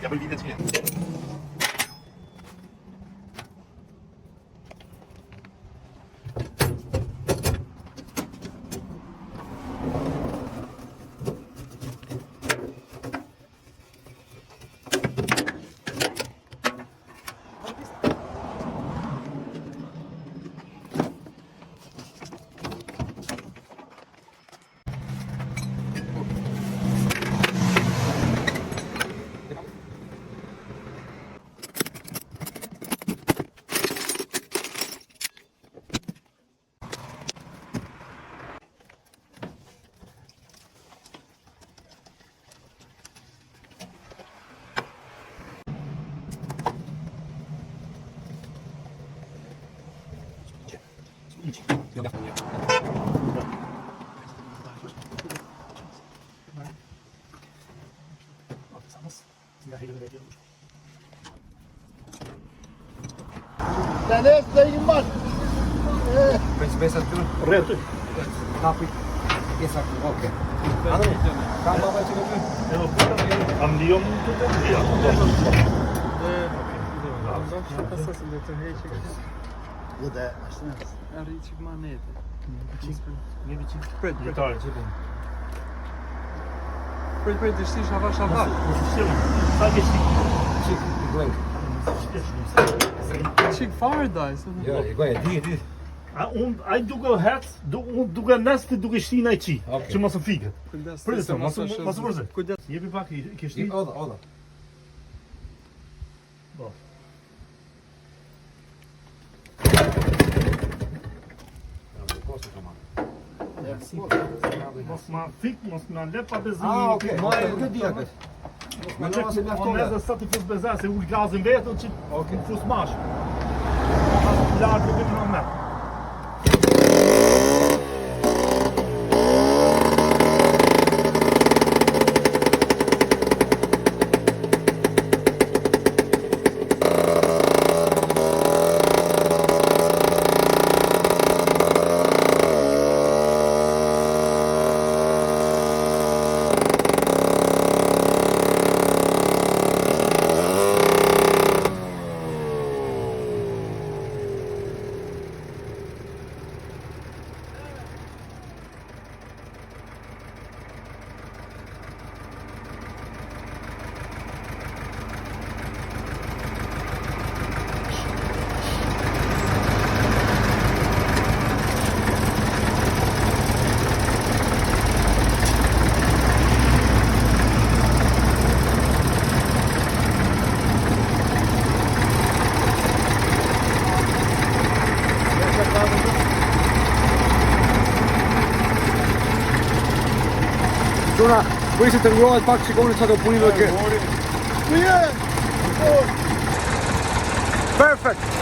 Jag vill vidare till det. Dennis, säg man! Besa tu. Rätt ut. Kapi. Exakt. Okej. Andrei, kan baba ce lucru? Am eu nu putem via. Ja, det är snällt. Aricik monete. Viitoare. Păi, știi, șava. Stai găsit. Chic, blank. Chic Paradise. Ja, igual, di. Ai duga herz, duga neste, duga știi aici. Ok. Ce mă să figă. Presa, mă să vărză. Cuidado. E pe fac, că știi? Oda. Bra. Måste man läppa bensin. Ah, okej. Det diaket. Men nu måste jag Om ta nästa satt i fos bensin, så olika gasen vet och Okej. fos marsch. Lär du vill ha med. Suna, voi siete nuovi pak secondi stato pulito che. Perfect.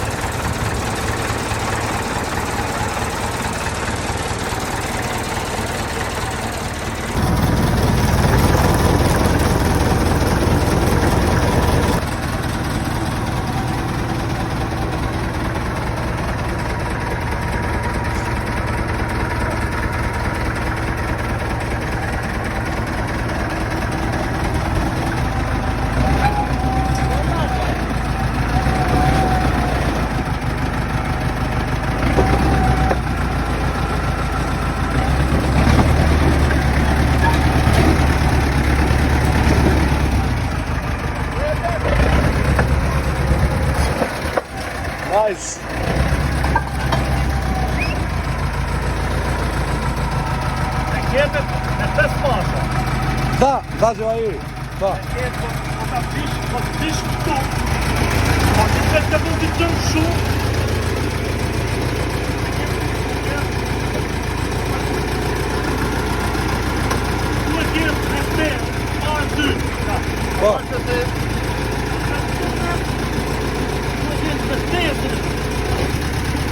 Nice. Paketet är testmarscha. Da se vai. Da. Paket och fish då. Och det ska gå till junction. Du är helt med. Du. Da.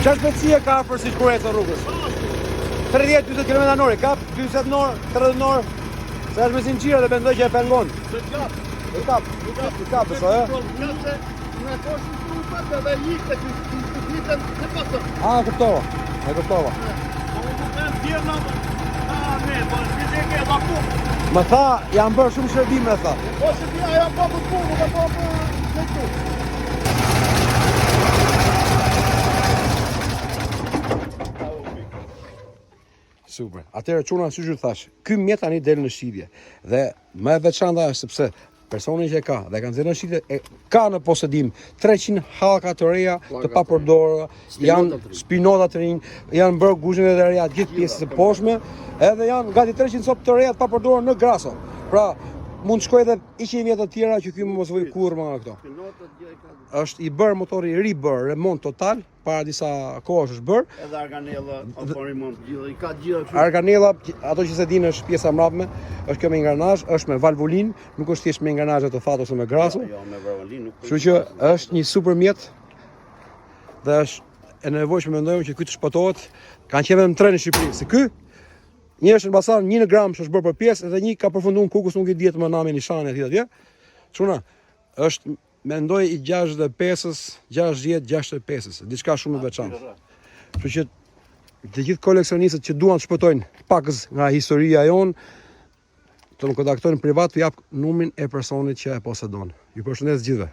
Çfarë specie ka për sigurisë në rrugës? 30-40 km në orë, kap 40 në orë, 30 në orë. Se është me sinqira dhe mendoj që e pengon. E kap, besoj, e? Kanske, när korsen stod på där gick det till liten, det passar. E kuptova. Om du kan fjärna Ne, po, ti ke vaku. Më tha, janë bërë shumë shërbime, tha. Po që ti ajo po për punë, ka po për në këtu. Super. Atëherë çuna si ju thash, ky mjet tani del në shitje. Dhe më e veçanta është sepse personi që e ka dhe kanë zënë në shitje e ka në posedim 300 hallka të reja të papërdorura, janë spinota të rinj, janë bërë guzhën e reja gjithë pjesës së poshtme, edhe janë gati 300 copë të reja të papërdorura në graso. Pra, mund të shkojë edhe 100 vjet të tjera që ky mos voj kurrë më nga këto. Është i bërë motori i ri bërë, remont total, para disa kohësh është bërë. Edhe arganella, apo remont gjithë, i ka gjithë. Arganella, ato që se dinë është pjesa mbrapme, është kjo me ingranazh, është me valvulin, nuk është thjesht me ingranazhe të thatë ose me grasu. Jo, me valvulin nuk. Kështu që është një super mjet dhe është e nevojshme mendojmë që ky të shpëtohet. Kanë qenë vetëm 3 në Shqipëri. Se ky një është në Elbasan, 1 në gram që është bërë për pjesë dhe një ka përfunduar në Kukës, nuk i dihet më nami nishani atje. Çuna, është mendoj i 65-ës, 60, 65-ës, diçka shumë e veçantë. Kështu që të gjithë koleksionistët që duan të shpëtojnë pakës nga historia jonë, të më kontaktojnë privat të jap numrin e personit që e posedon. Ju përshëndes gjithëve.